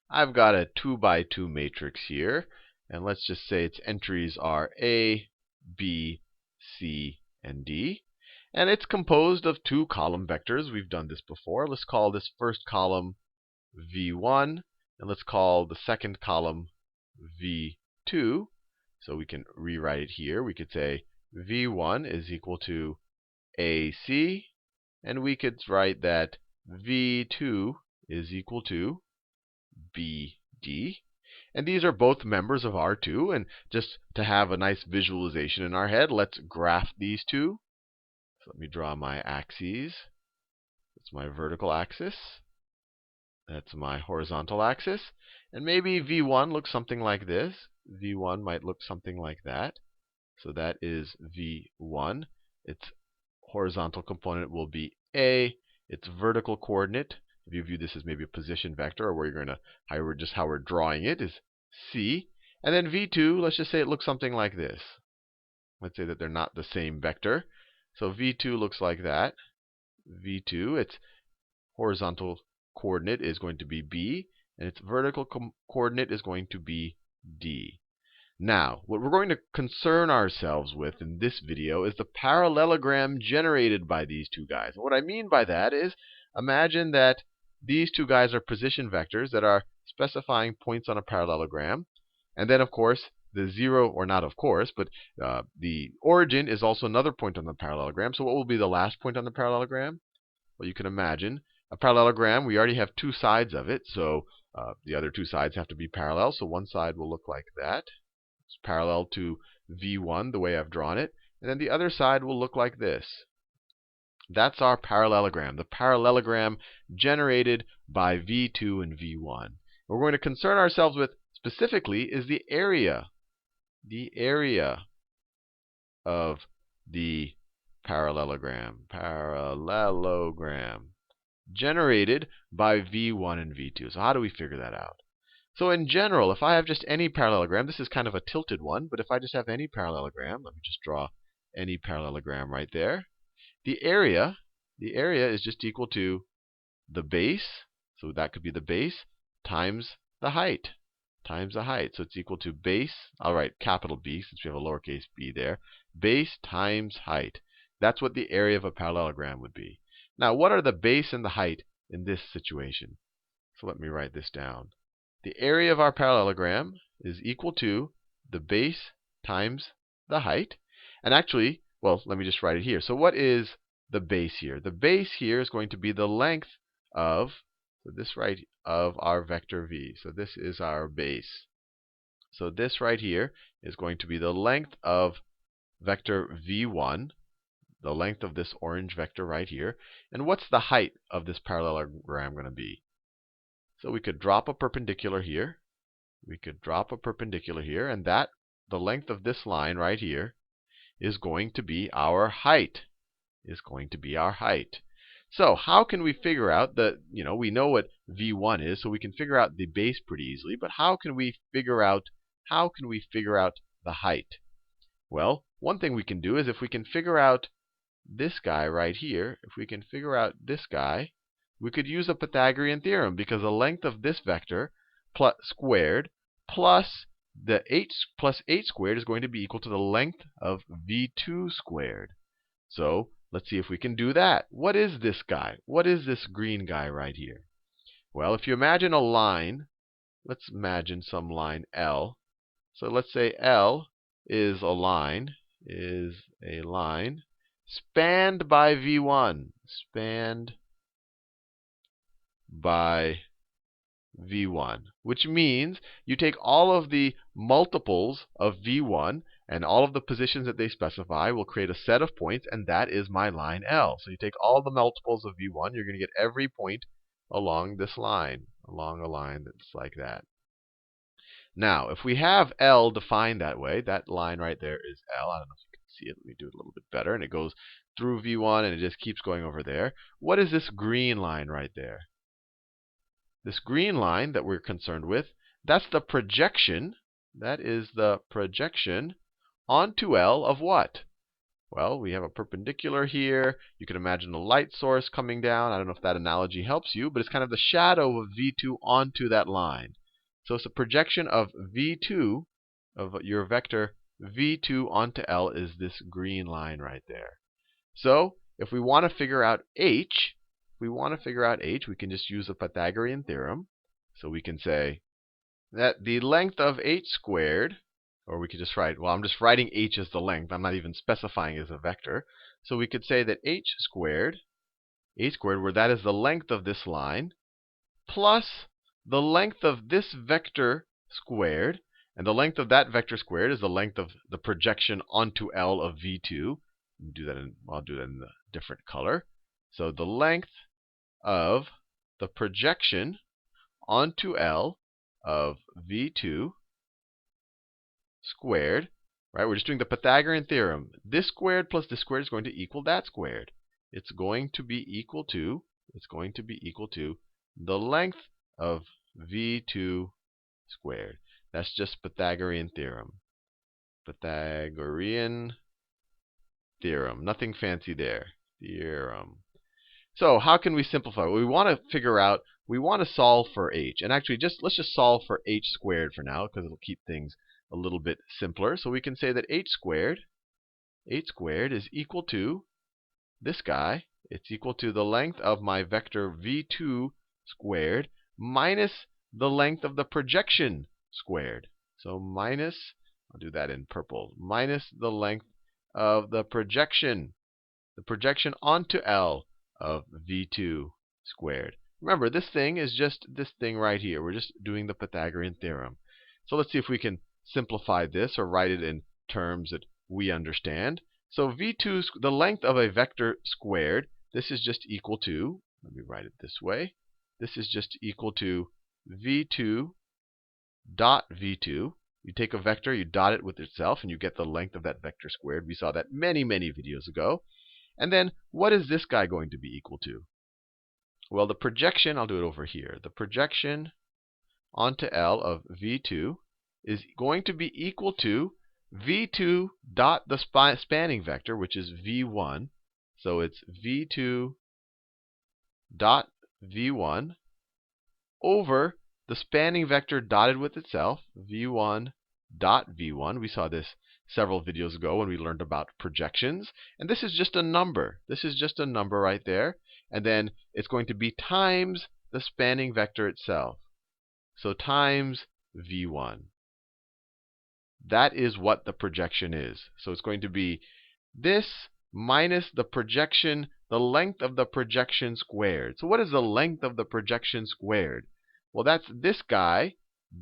I've got a 2 by 2 matrix here. And let's just say its entries are A, B, C, and D. And it's composed of two column vectors. We've done this before. Let's call this first column V1. And let's call the second column V2. So we can rewrite it here. We could say V1 is equal to AC. And we could write that V2 is equal to BD. And these are both members of R2. And just to have a nice visualization in our head, let's graph these two. So let me draw my axes. That's my vertical axis. That's my horizontal axis. And maybe V1 looks something like this. V1 might look something like that. So that is V1. Its horizontal component will be A. Its vertical coordinate, if you view this as maybe a position vector, or where you're going to, how we're drawing it, is C. And then V2, let's just say it looks something like this. Let's say that they're not the same vector. So V2 looks like that. V2, its horizontal coordinate is going to be B, and its vertical coordinate is going to be D. Now, what we're going to concern ourselves with in this video is the parallelogram generated by these two guys. And what I mean by that is, imagine that these two guys are position vectors that are specifying points on a parallelogram. And then, of course, the zero, or not of course, but the origin is also another point on the parallelogram. So what will be the last point on the parallelogram? Well, you can imagine a parallelogram, we already have two sides of it. So the other two sides have to be parallel. So one side will look like that. It's parallel to V1, the way I've drawn it. And then the other side will look like this. That's our parallelogram, the parallelogram generated by V2 and V1. What we're going to concern ourselves with specifically is the area of the parallelogram generated by V1 and V2. So how do we figure that out? So in general, if I have just any parallelogram, this is kind of a tilted one, but if I just have any parallelogram, let me just draw any parallelogram right there. The area is just equal to the base, so that could be the base, times the height. So it's equal to base, I'll write capital B since we have a lowercase b there, base times height. That's what the area of a parallelogram would be. Now, what are the base and the height in this situation? So let me write this down. The area of our parallelogram is equal to the base times the height. And actually, well, let me just write it here. So what is the base here? The base here is going to be the length of our vector v. So this is our base. So this right here is going to be the length of vector v1, the length of this orange vector right here. And what's the height of this parallelogram going to be? So we could drop a perpendicular here. And that, the length of this line right here, is going to be our height. So how can we figure out we know what V1 is, so we can figure out the base pretty easily. But how can we figure out the height? Well, one thing we can do is if we can figure out this guy right here, we could use a Pythagorean theorem, because the length of this vector squared plus the 8 squared is going to be equal to the length of V2 squared. So let's see if we can do that. What is this guy? What is this green guy right here? Well, if you imagine a line, let's imagine some line L. So let's say L is a line spanned by V1. Which means you take all of the multiples of V1 and all of the positions that they specify will create a set of points, and that is my line L. So you take all the multiples of V1, you're going to get every point along this line, along a line that's like that. Now, if we have L defined that way, that line right there is L. I don't know if you can see it. Let me do it a little bit better. And it goes through V1, and it just keeps going over there. What is this green line right there? This green line that we're concerned with, that's the projection. That is the projection onto L of what? Well, we have a perpendicular here. You can imagine a light source coming down. I don't know if that analogy helps you, but it's kind of the shadow of v2 onto that line. So it's a projection of v2, of your vector v2 onto L, is this green line right there. So if we want to figure out h, we can just use the Pythagorean theorem. So we can say that the length of h squared, or we could just write, well, I'm just writing h as the length. I'm not even specifying as a vector. So we could say that h squared, where that is the length of this line, plus the length of this vector squared. And the length of that vector squared is the length of the projection onto L of v2. I'll do that in a different color. So the length of the projection onto L of v2 squared, right? We're just doing the Pythagorean theorem. This squared plus this squared is going to equal that squared. It's going to be equal to the length of v2 squared. That's just Pythagorean theorem. Pythagorean theorem. Nothing fancy there. Theorem. So how can we simplify? Well, we want to solve for h. And actually, let's just solve for h squared for now, because it'll keep things a little bit simpler. So we can say that h squared is equal to this guy. It's equal to the length of my vector v2 squared minus the length of the projection squared. So I'll do that in purple, minus the length of the projection onto L of v2 squared. Remember, this thing is just this thing right here. We're just doing the Pythagorean theorem. So let's see if we can simplify this or write it in terms that we understand. So v2, the length of a vector squared, this is just equal to, let me write it this way. This is just equal to v2 dot v2. You take a vector, you dot it with itself, and you get the length of that vector squared. We saw that many, many videos ago. And then what is this guy going to be equal to? Well, the projection, I'll do it over here. The projection onto L of v2 is going to be equal to v2 dot the spanning vector, which is v1. So it's v2 dot v1 over the spanning vector dotted with itself, v1 dot v1. We saw this several videos ago when we learned about projections. And this is just a number. This is just a number right there. And then it's going to be times the spanning vector itself. So times v1. That is what the projection is. So it's going to be this minus the projection, the length of the projection squared. So what is the length of the projection squared? Well, that's this guy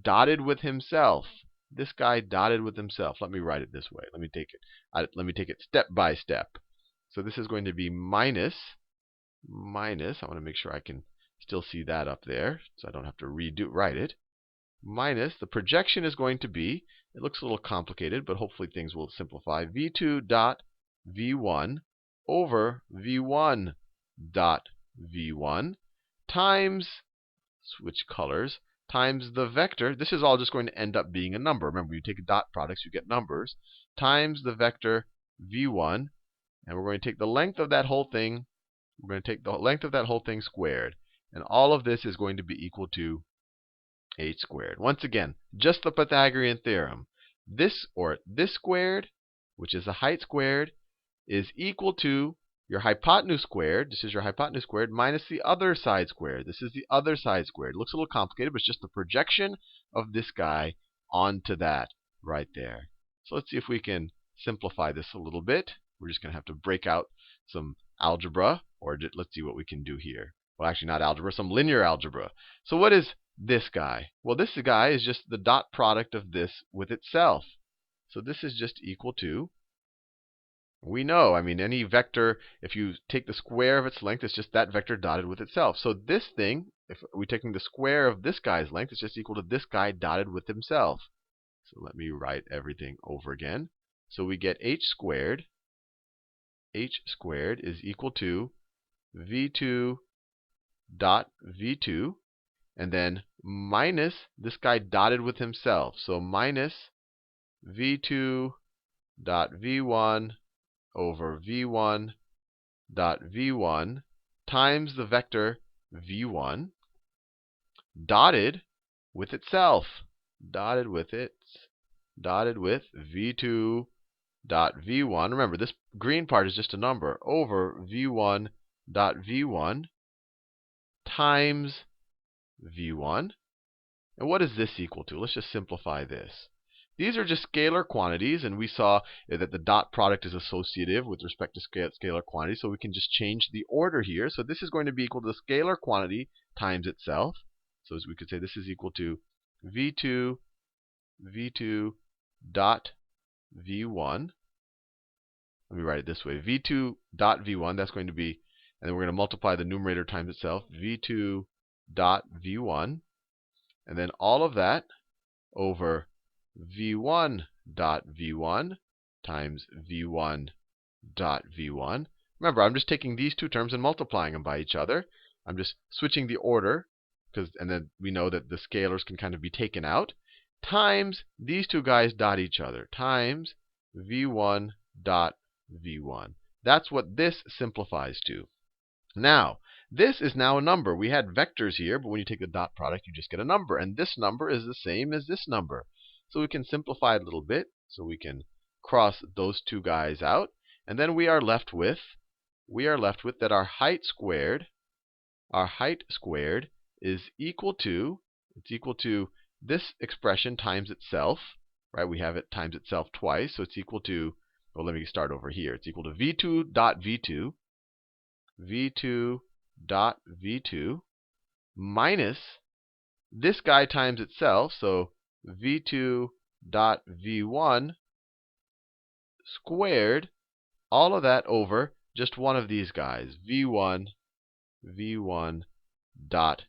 dotted with himself. This guy dotted with himself. Let me write it this way. Let me take it step by step. So this is going to be minus. I want to make sure I can still see that up there, so I don't have to write it. Minus the projection is going to be, it looks a little complicated, but hopefully things will simplify. v2 dot v1 over v1 dot v1 times, switch colors, times the vector. This is all just going to end up being a number. Remember, you take dot products, you get numbers, times the vector v1. And we're going to take the length of that whole thing. We're going to take the length of that whole thing squared. And all of this is going to be equal to h squared. Once again, just the Pythagorean theorem. This squared, which is the height squared, is equal to your hypotenuse squared. This is your hypotenuse squared minus the other side squared. This is the other side squared. It looks a little complicated, but it's just the projection of this guy onto that right there. So let's see if we can simplify this a little bit. We're just going to have to break out some algebra, or let's see what we can do here. Well, actually not algebra, some linear algebra. So what is this guy? Well, this guy is just the dot product of this with itself. So this is just equal to, we know, any vector, if you take the square of its length, it's just that vector dotted with itself. So this thing, if we're taking the square of this guy's length, it's just equal to this guy dotted with himself. So let me write everything over again. So we get h squared. H squared is equal to v2 dot v2, and then minus this guy dotted with himself. So minus v2 dot v1 over v1 dot v1 times the vector v1 dotted with itself, dotted with v2 dot v1. Remember, this green part is just a number, over v1 dot v1 times v1. And what is this equal to? Let's just simplify this. These are just scalar quantities, and we saw that the dot product is associative with respect to scalar quantity, so we can just change the order here. So this is going to be equal to the scalar quantity times itself. So as we could say, this is equal to v2 dot v1. Let me write it this way. v2 dot v1, that's going to be, and then we're going to multiply the numerator times itself, v2 dot v1. And then all of that over v1 dot v1 times v1 dot v1. Remember, I'm just taking these two terms and multiplying them by each other. I'm just switching the order, and then we know that the scalars can kind of be taken out, times these two guys dot each other, times v1 dot v1. That's what this simplifies to. Now, this is now a number. We had vectors here, but when you take the dot product, you just get a number. And this number is the same as this number. So we can simplify it a little bit. So we can cross those two guys out. And then we are left with that our height squared is equal to, this expression times itself. Right? We have it times itself twice. So it's equal to, well, let me start over here. It's equal to v2 dot v2. v2 dot v2 minus this guy times itself, so v2 dot v1 squared, all of that over just one of these guys, v1 dot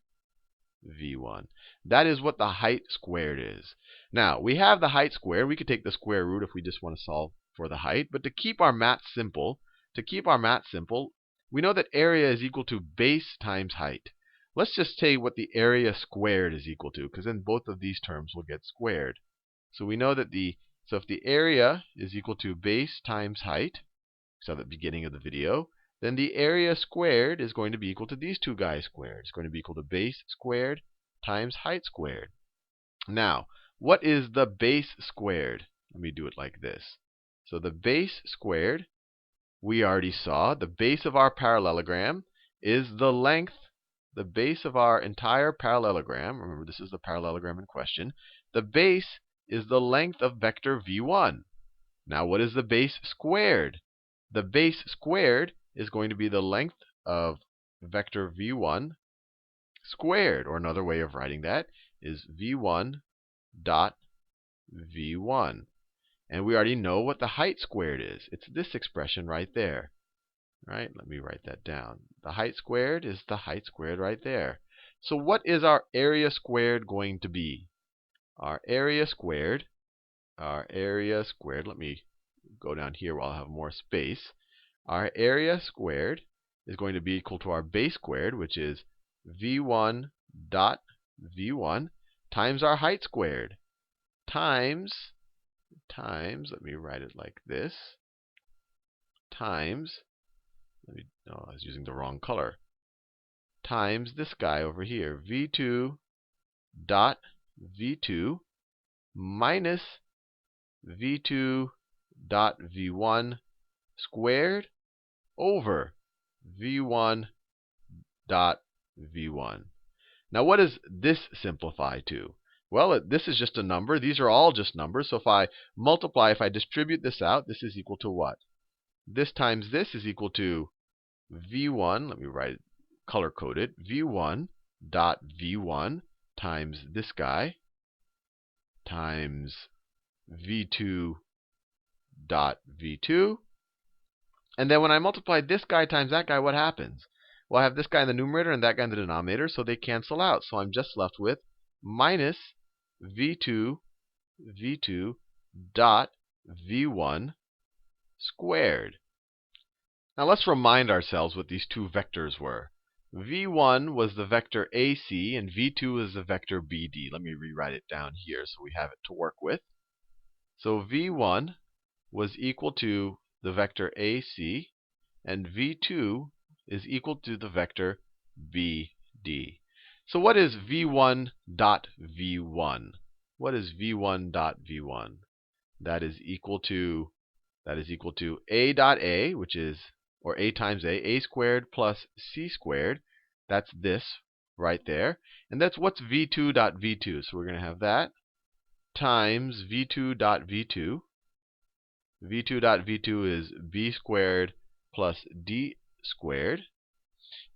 v1. That is what the height squared is. Now, we have the height squared. We could take the square root if we just want to solve for the height. But to keep our math simple, we know that area is equal to base times height. Let's just say what the area squared is equal to, because then both of these terms will get squared. So we know that if the area is equal to base times height, so at the beginning of the video, then the area squared is going to be equal to these two guys squared. It's going to be equal to base squared times height squared. Now, what is the base squared? Let me do it like this. So the base squared, we already saw, the base of our parallelogram is the length, the base of our entire parallelogram. Remember, this is the parallelogram in question. The base is the length of vector v1. Now, what is the base squared? The base squared is going to be the length of vector v1 squared. Or another way of writing that is v1 dot v1. And we already know what the height squared is. It's this expression right there. Right? Let me write that down. The height squared is the height squared right there. So what is our area squared going to be? Our area squared, let me go down here where I'll have more space. Our area squared is going to be equal to our base squared, which is v1 dot v1, times our height squared, times, let me write it like this, times, no, I was using the wrong color, times this guy over here, v2 dot v2 minus v2 dot v1 squared over v1 dot v1. Now, what does this simplify to? Well, this is just a number. These are all just numbers. So if I multiply, if I distribute this out, this is equal to what? This times this is equal to v1. Let me write it color-coded. v1 dot v1 times this guy times v2 dot v2. And then when I multiply this guy times that guy, what happens? Well, I have this guy in the numerator and that guy in the denominator, so they cancel out. So I'm just left with minus v2 dot v1 squared. Now let's remind ourselves what these two vectors were. v1 was the vector AC and v2 is the vector BD. Let me rewrite it down here so we have it to work with. So v1 was equal to the vector AC, and v2 is equal to the vector BD. So what is v1 dot v1? What is v1 dot v1? That is equal to a dot a, which is, or a times a squared plus c squared. That's this right there. And that's what's v2 dot v2. So we're going to have that times v2 dot v2. v2 dot v2 is b squared plus d squared.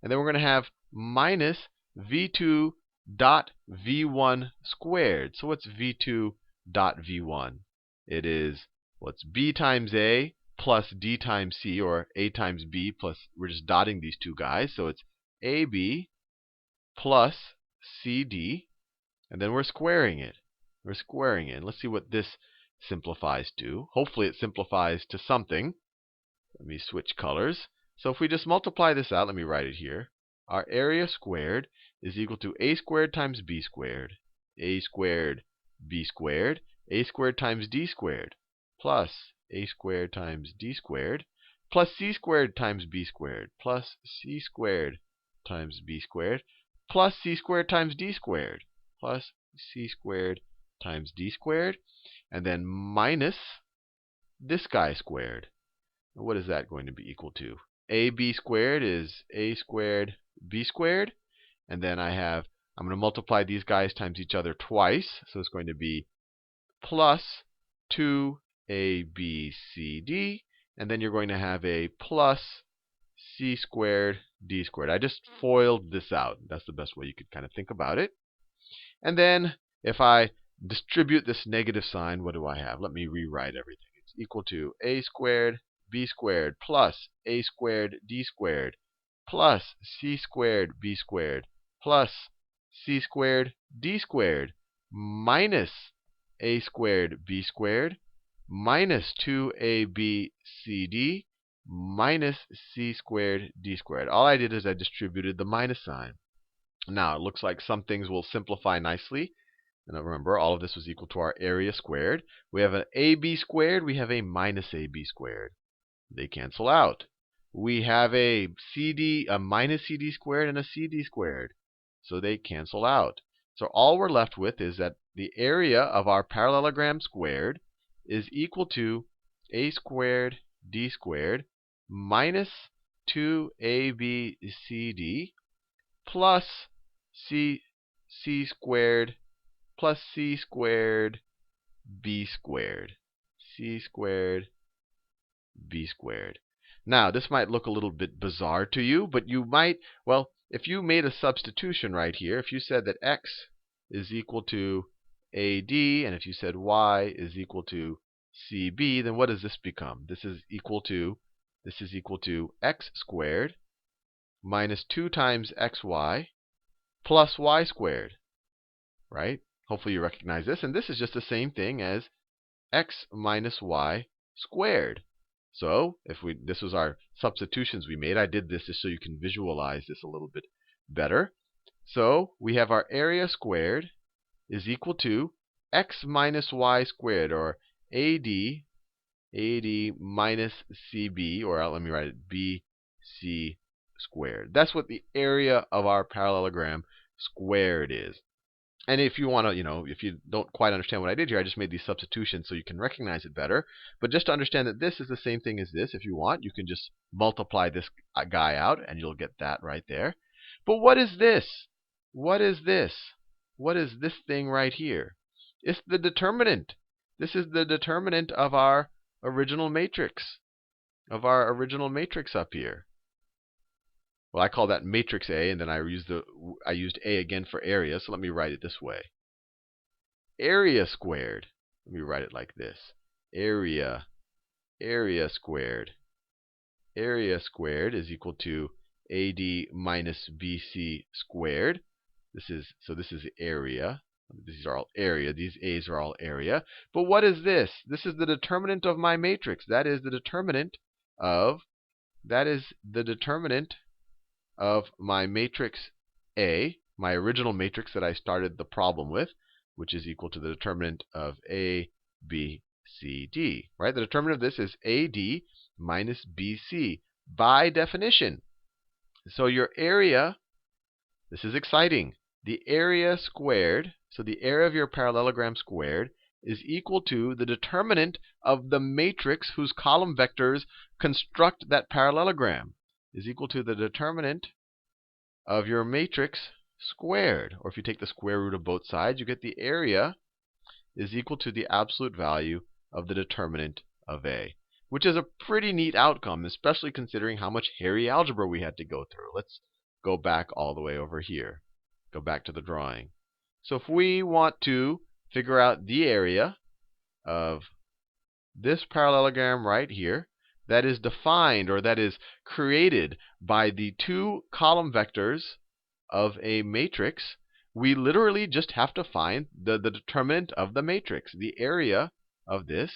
And then we're going to have minus v2 dot v1 squared. So what's v2 dot v1? It is what's b times a plus d times c, or a times b plus, we're just dotting these two guys. So it's ab plus cd, and then we're squaring it. Let's see what this simplifies to. Hopefully it simplifies to something. Let me switch colors. So if we just multiply this out, let me write it here. Our area squared is equal to a squared times b squared, a squared b squared, a squared times d squared, plus a squared times d squared, plus c squared times b squared, plus c squared times b squared, plus c squared times d squared, plus c squared times d squared, and then minus this guy squared. What is that going to be equal to? ab squared is a squared b squared, and then I'm going to multiply these guys times each other twice, so it's going to be plus 2abcd, and then you're going to have a plus c squared d squared. I just FOILed this out. That's the best way you could kind of think about it. And then if I distribute this negative sign, what do I have? Let me rewrite everything. It's equal to a squared b squared plus a squared d squared plus c squared b squared plus c squared d squared minus a squared b squared minus 2abcd minus c squared d squared. All I did is I distributed the minus sign. Now it looks like some things will simplify nicely. And remember, all of this was equal to our area squared. We have an ab squared. We have a minus ab squared. They cancel out. We have a minus cd squared and a cd squared. So they cancel out. So all we're left with is that the area of our parallelogram squared is equal to a squared d squared minus 2abcd plus c squared plus c squared b squared. C squared b squared. Now, this might look a little bit bizarre to you, but you might, well, if you made a substitution right here, if you said that x is equal to AD, and if you said y is equal to CB, then what does this become? This is equal to x squared minus 2 times xy plus y squared, right? Hopefully you recognize this. And this is just the same thing as x minus y squared. So if this was our substitutions we made. I did this just so you can visualize this a little bit better. So we have our area squared is equal to x minus y squared, or AD minus CB, or let me write it BC squared. That's what the area of our parallelogram squared is. And if you want to, if you don't quite understand what I did here, I just made these substitutions so you can recognize it better. But just to understand that this is the same thing as this, if you want, you can just multiply this guy out, and you'll get that right there. But what is this? What is this? What is this thing right here? It's the determinant. This is the determinant of our original matrix, up here. Well, I call that matrix A, and then I used A again for area, so let me write it this way. Area squared. Let me write it like this. Area squared. Area squared is equal to AD minus BC squared. This is area. These are all area. These A's are all area. But what is this? This is the determinant of my matrix. That is the determinant of my matrix A, my original matrix that I started the problem with, which is equal to the determinant of A, B, CD, right? The determinant of this is AD minus BC by definition. So your area, this is exciting. The area squared, so the area of your parallelogram squared, is equal to the determinant of the matrix whose column vectors construct that parallelogram, is equal to the determinant of your matrix squared. Or if you take the square root of both sides, you get the area is equal to the absolute value of the determinant of A, which is a pretty neat outcome, especially considering how much hairy algebra we had to go through. Let's go back all the way over here. Go back to the drawing. So if we want to figure out the area of this parallelogram right here, that is defined, or that is created by the two column vectors of a matrix, we literally just have to find the determinant of the matrix. The area of this,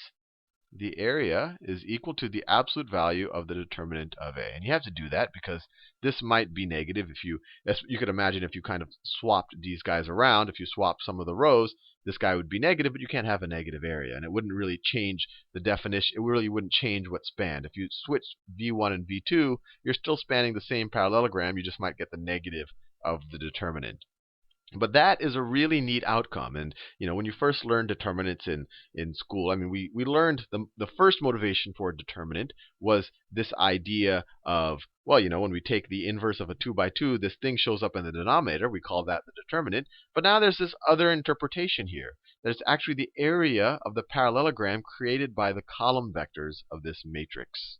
the area is equal to the absolute value of the determinant of A. And you have to do that because this might be negative. If you could imagine if you kind of swapped these guys around, if you swap some of the rows, this guy would be negative, but you can't have a negative area. And it wouldn't really change the definition. It really wouldn't change what spanned. If you switch V1 and V2, you're still spanning the same parallelogram. You just might get the negative of the determinant. But that is a really neat outcome. And when you first learn determinants in school, I mean, we learned the first motivation for a determinant was this idea of, well, when we take the inverse of a 2 by 2, this thing shows up in the denominator. We call that the determinant. But now there's this other interpretation here. There's actually the area of the parallelogram created by the column vectors of this matrix.